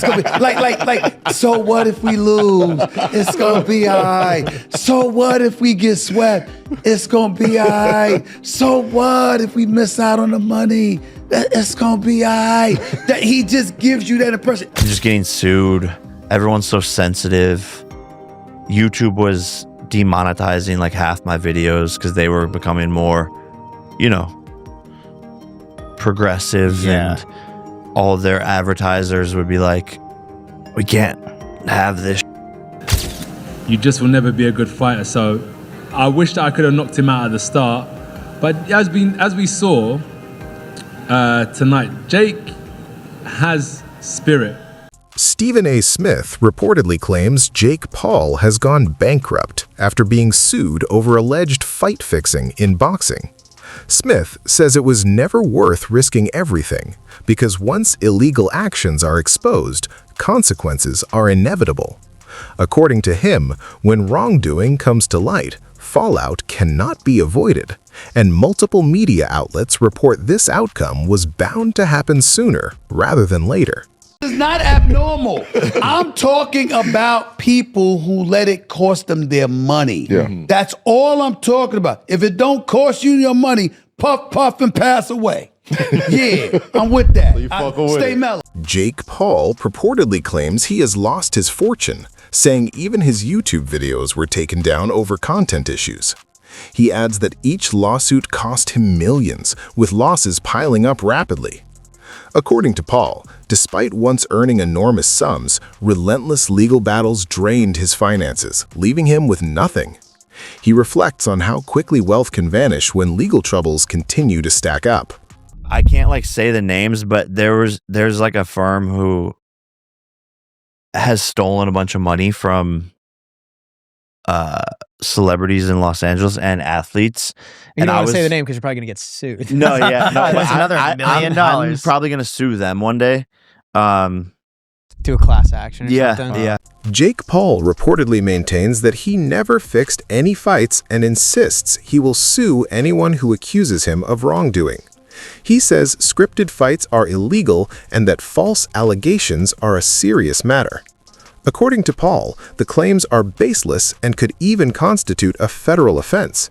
It's gonna be like. So what if we lose? It's gonna be all right. So what if we get swept? It's gonna be all right. So what if we miss out on the money? It's gonna be all right. That he just gives you that impression. I'm just getting sued. Everyone's so sensitive. YouTube was demonetizing like half my videos because they were becoming more, you know, progressive, and all of their advertisers would be like, we can't have this. You just will never be a good fighter. So I wish that I could have knocked him out at the start. But as we saw tonight, Jake has spirit. Stephen A. Smith reportedly claims Jake Paul has gone bankrupt after being sued over alleged fight fixing in boxing. Smith says it was never worth risking everything because once illegal actions are exposed, consequences are inevitable. According to him, when wrongdoing comes to light, fallout cannot be avoided, and multiple media outlets report this outcome was bound to happen sooner rather than later. It's not abnormal. I'm talking about people who let it cost them their money. Yeah. That's all I'm talking about. If it don't cost you your money, puff, puff, and pass away. Yeah, I'm with that. So you fuck with stay it. mellow. Jake Paul purportedly claims he has lost his fortune, saying even his YouTube videos were taken down over content issues. He adds that each lawsuit cost him millions, with losses piling up rapidly. According to Paul, despite once earning enormous sums, relentless legal battles drained his finances, leaving him with nothing. He reflects on how quickly wealth can vanish when legal troubles continue to stack up. I can't like say the names, but there's like a firm who has stolen a bunch of money from celebrities in Los Angeles and athletes. You and don't I want to was say the name because you're probably gonna get sued. no, yeah, no, That's another $1 million. I'm probably gonna sue them one day. Do a class action or something. Yeah. Jake Paul reportedly maintains that he never fixed any fights and insists he will sue anyone who accuses him of wrongdoing. He says scripted fights are illegal and that false allegations are a serious matter. According to Paul, the claims are baseless and could even constitute a federal offense.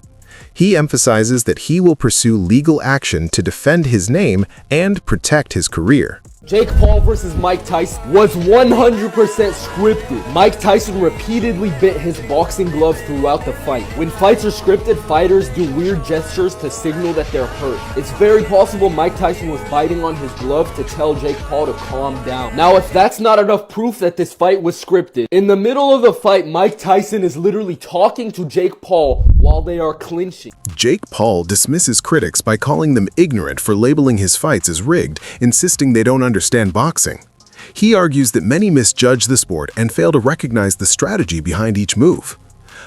He emphasizes that he will pursue legal action to defend his name and protect his career. Jake Paul versus Mike Tyson was 100% scripted. Mike Tyson repeatedly bit his boxing glove throughout the fight. When fights are scripted, fighters do weird gestures to signal that they're hurt. It's very possible Mike Tyson was biting on his glove to tell Jake Paul to calm down. Now, if that's not enough proof that this fight was scripted, in the middle of the fight, Mike Tyson is literally talking to Jake Paul while they are clinching. Jake Paul dismisses critics by calling them ignorant for labeling his fights as rigged, insisting they don't understand boxing. He argues that many misjudge the sport and fail to recognize the strategy behind each move.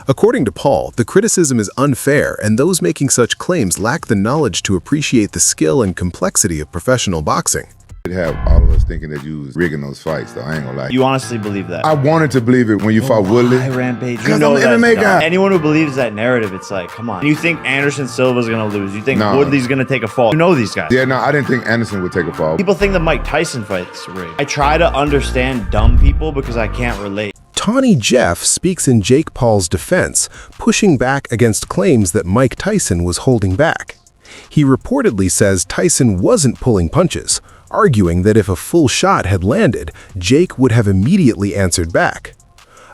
According to Paul, the criticism is unfair and those making such claims lack the knowledge to appreciate the skill and complexity of professional boxing. Have all of us thinking that you was rigging those fights, though. I ain't gonna lie. You honestly believe that? I wanted to believe it when you fought Woodley. Why Rampage? Because I'm an MMA guy. Anyone who believes that narrative, it's like, come on. You think Anderson Silva's gonna lose? You think No. Woodley's gonna take a fall? You know these guys. Yeah, no, I didn't think Anderson would take a fall. People think the Mike Tyson fight's rigged. I try to understand dumb people because I can't relate. Tawny Jeff speaks in Jake Paul's defense, pushing back against claims that Mike Tyson was holding back. He reportedly says Tyson wasn't pulling punches, arguing that if a full shot had landed, Jake would have immediately answered back.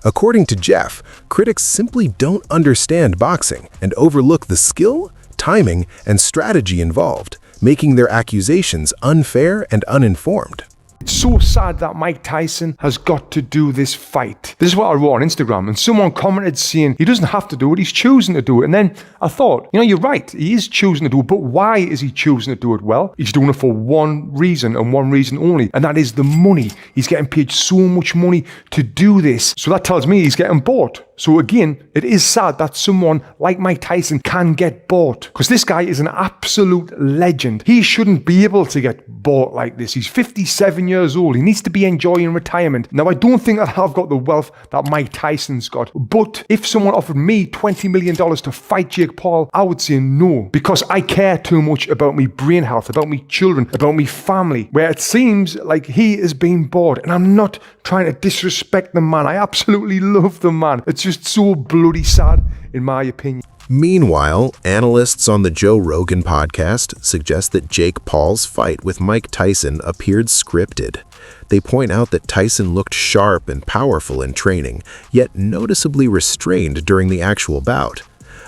According to Jeff, critics simply don't understand boxing and overlook the skill, timing, and strategy involved, making their accusations unfair and uninformed. It's so sad that Mike Tyson has got to do this fight. This is what I wrote on Instagram, and someone commented saying he doesn't have to do it, he's choosing to do it. And then I thought, you know, you're right, he is choosing to do it, but why is he choosing to do it? Well, he's doing it for one reason and one reason only, and that is the money. He's getting paid so much money to do this. So that tells me he's getting bought. So again, it is sad that someone like Mike Tyson can get bought, because this guy is an absolute legend. He shouldn't be able to get bought like this. He's 57 years old. He needs to be enjoying retirement. Now, I don't think that I've got the wealth that Mike Tyson's got. But if someone offered me $20 million to fight Jake Paul, I would say no, because I care too much about me brain health, about me children, about me family, where it seems like he is being bored. And I'm not trying to disrespect the man. I absolutely love the man. It's just so bloody sad, in my opinion. Meanwhile, analysts on the Joe Rogan podcast suggest that Jake Paul's fight with Mike Tyson appeared scripted. They point out that Tyson looked sharp and powerful in training, yet noticeably restrained during the actual bout.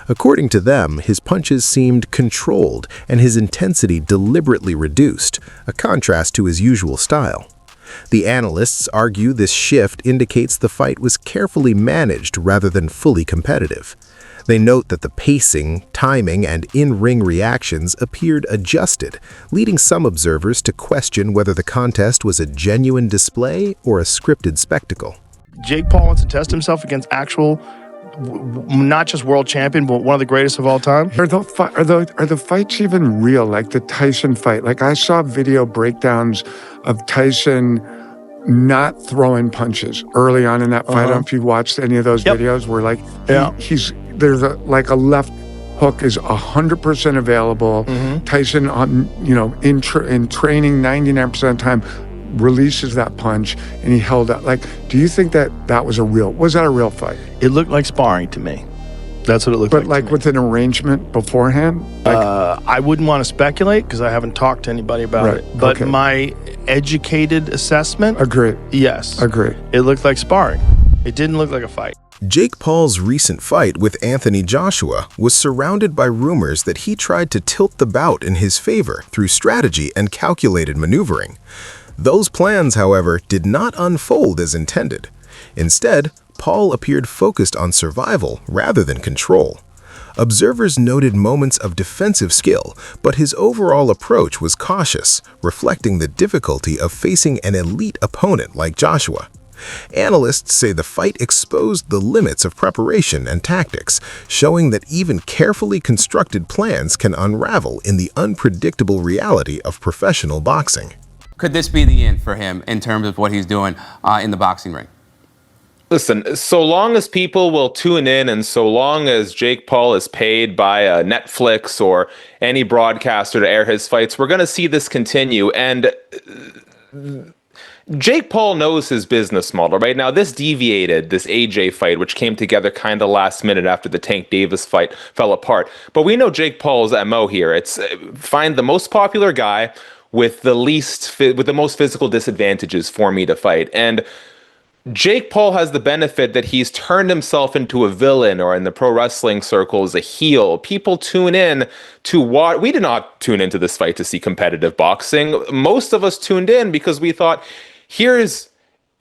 According to them, his punches seemed controlled and his intensity deliberately reduced, a contrast to his usual style. The analysts argue this shift indicates the fight was carefully managed rather than fully competitive. They note that the pacing, timing, and in-ring reactions appeared adjusted, leading some observers to question whether the contest was a genuine display or a scripted spectacle. Jake Paul wants to test himself against actual, not just world champion, but one of the greatest of all time. Are the fights even real? Like the Tyson fight? Like I saw video breakdowns of Tyson not throwing punches early on in that fight. I don't know if you watched any of those videos where like there's a left hook is 100% available. Tyson in training 99% of the time releases that punch and he held up. Like, do you think that was that a real fight? It looked like sparring to me. That's what it looked like. But like with an arrangement beforehand? I wouldn't want to speculate because I haven't talked to anybody about it. But my educated assessment, agree. Yes, agree. It looked like sparring. It didn't look like a fight. Jake Paul's recent fight with Anthony Joshua was surrounded by rumors that he tried to tilt the bout in his favor through strategy and calculated maneuvering. Those plans, however, did not unfold as intended. Instead, Paul appeared focused on survival rather than control. Observers noted moments of defensive skill, but his overall approach was cautious, reflecting the difficulty of facing an elite opponent like Joshua. Analysts say the fight exposed the limits of preparation and tactics, showing that even carefully constructed plans can unravel in the unpredictable reality of professional boxing. Could this be the end for him in terms of what he's doing in the boxing ring? Listen, so long as people will tune in and so long as Jake Paul is paid by Netflix or any broadcaster to air his fights, we're going to see this continue. And Jake Paul knows his business model, right? Now, this deviated, this AJ fight, which came together kind of last minute after the Tank Davis fight fell apart. But we know Jake Paul's MO here. It's find the most popular guy with the most physical disadvantages for me to fight. And Jake Paul has the benefit that he's turned himself into a villain, or in the pro wrestling circles, a heel. People tune in to watch. We did not tune into this fight to see competitive boxing. Most of us tuned in because we thought, here's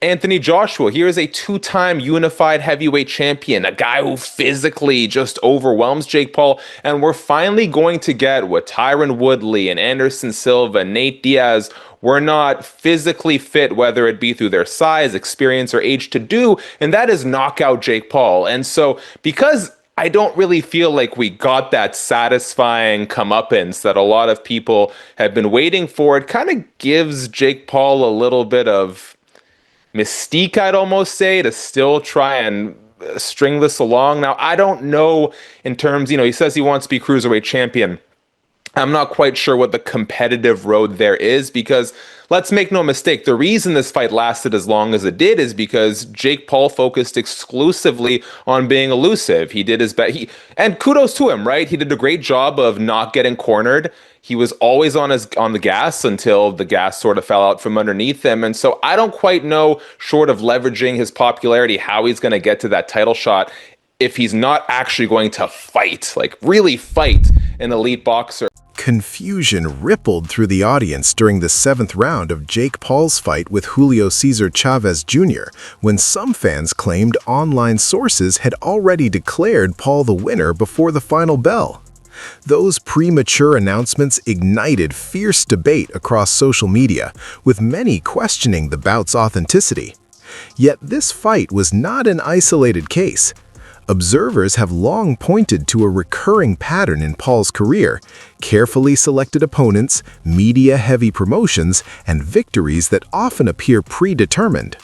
Anthony Joshua. Here's a two-time unified heavyweight champion, a guy who physically just overwhelms Jake Paul. And we're finally going to get what Tyron Woodley and Anderson Silva, Nate Diaz were not physically fit, whether it be through their size, experience, or age to do, and that is knock out Jake Paul. And so because I don't really feel like we got that satisfying comeuppance that a lot of people have been waiting for, it kind of gives Jake Paul a little bit of mystique, I'd almost say, to still try and string this along. Now, I don't know in terms, he says he wants to be cruiserweight champion. I'm not quite sure what the competitive road there is, because let's make no mistake, the reason this fight lasted as long as it did is because Jake Paul focused exclusively on being elusive. He did his best, and kudos to him, right? He did a great job of not getting cornered. He was always on the gas until the gas sort of fell out from underneath him. And so I don't quite know, short of leveraging his popularity, how he's going to get to that title shot if he's not actually going to fight, like really fight an elite boxer. Confusion rippled through the audience during the 7th round of Jake Paul's fight with Julio Cesar Chavez Jr., when some fans claimed online sources had already declared Paul the winner before the final bell. Those premature announcements ignited fierce debate across social media, with many questioning the bout's authenticity. Yet this fight was not an isolated case. Observers have long pointed to a recurring pattern in Paul's career: carefully selected opponents, media-heavy promotions, and victories that often appear predetermined.